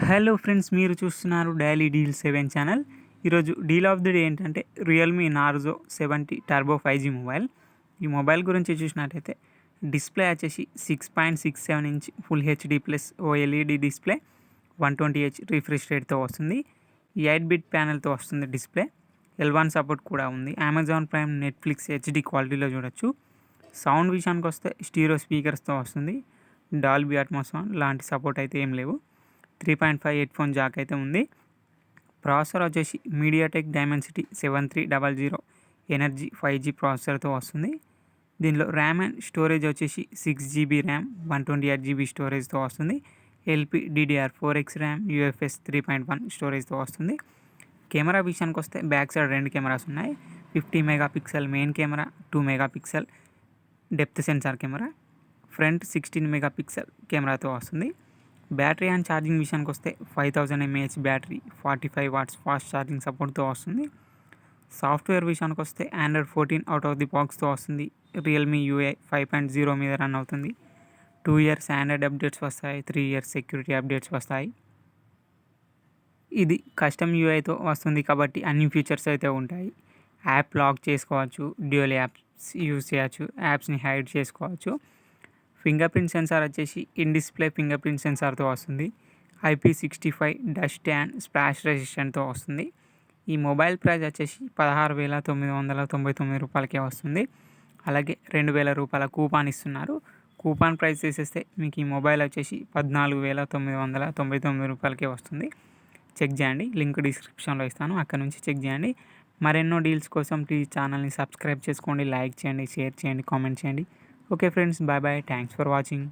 Hello friends, మీరు చూస్తున్నారు daily deal 7 channel. ఈరోజు డీల్ ఆఫ్ ది డే ఏంటంటే Realme Narzo 70 turbo 5G mobile. ఈ మొబైల్ గురించి చూసినట్టయితే డిస్ప్లే వచ్చేసి 6.67 inch full HD plus OLED display, 120Hz refresh రేట్తో వస్తుంది. 8-బిట్ ప్యానెల్తో వస్తుంది డిస్ప్లే. L1 సపోర్ట్ కూడా ఉంది. అమెజాన్ ప్రైమ్, నెట్ఫ్లిక్స్ హెచ్డి క్వాలిటీలో చూడొచ్చు. సౌండ్ విషయానికి వస్తే స్టీరియో స్పీకర్స్తో వస్తుంది. డాల్బీ అట్మాస్ లాంటి సపోర్ట్ అయితే ఏం లేవు. 3.5 హెడ్ ఫోన్ జాక్ అయితే ఉంది. ప్రాసెసర్ వచ్చేసి మీడియాటెక్ డైమెన్సిటీ 7300 ఎనర్జీ 5G ప్రాసెసర్తో వస్తుంది. దీనిలో ర్యామ్ అండ్ స్టోరేజ్ వచ్చేసి 6GB ర్యామ్, 128GB స్టోరేజ్తో వస్తుంది. LPDDR4X ర్యామ్, UFS 3.1 స్టోరేజ్తో వస్తుంది. కెమెరా విషయానికి వస్తే బ్యాక్ సైడ్ 2 కెమెరాస్ ఉన్నాయి. 50 megapixel main camera, 2 megapixel depth sensor camera, front 16 megapixel కెమెరాతో వస్తుంది. బ్యాటరీ అండ్ ఛార్జింగ్ విషయానికి వస్తే 5000 mAh battery, 45 watts fast charging సపోర్ట్తో వస్తుంది. సాఫ్ట్వేర్ విషయానికి వస్తే Android 14 అవుట్ ఆఫ్ ది బాక్స్తో వస్తుంది. రియల్మీ UI 5.0 మీద రన్ అవుతుంది. 2 ఇయర్స్ ఆండ్రాయిడ్ అప్డేట్స్ వస్తాయి, 3 ఇయర్స్ సెక్యూరిటీ అప్డేట్స్ వస్తాయి. ఇది కస్టమ్ యూఐతో వస్తుంది కాబట్టి అన్ని ఫీచర్స్ అయితే ఉంటాయి. యాప్ లాక్ చేసుకోవచ్చు, డ్యూయల్ యాప్స్ యూజ్ చేయొచ్చు, యాప్స్ని హైడ్ చేసుకోవచ్చు. ఫింగర్ ప్రింట్ సెన్సార్ వచ్చేసి ఇన్ డిస్ప్లే ఫింగర్ ప్రింట్ సెన్సార్తో వస్తుంది. IP65 డస్ట్ అండ్ స్ప్లాష్ రెసిస్టెంట్తో వస్తుంది. ఈ మొబైల్ ప్రైస్ వచ్చేసి 16,999 రూపాయలకే వస్తుంది. అలాగే 2,000 రూపాయల కూపాన్ ఇస్తున్నారు. కూపాన్ ప్రైస్ చేసేస్తే మీకు ఈ మొబైల్ వచ్చేసి 14,999 రూపాయలకే వస్తుంది. చెక్ చేయండి, లింక్ డిస్క్రిప్షన్లో ఇస్తాను, అక్కడ నుంచి చెక్ చేయండి. మరెన్నో డీల్స్ కోసం ప్లీజ్ ఛానల్ని సబ్స్క్రైబ్ చేసుకోండి, లైక్ చేయండి, షేర్ చేయండి, కామెంట్ చేయండి. Okay friends, bye bye, thanks for watching.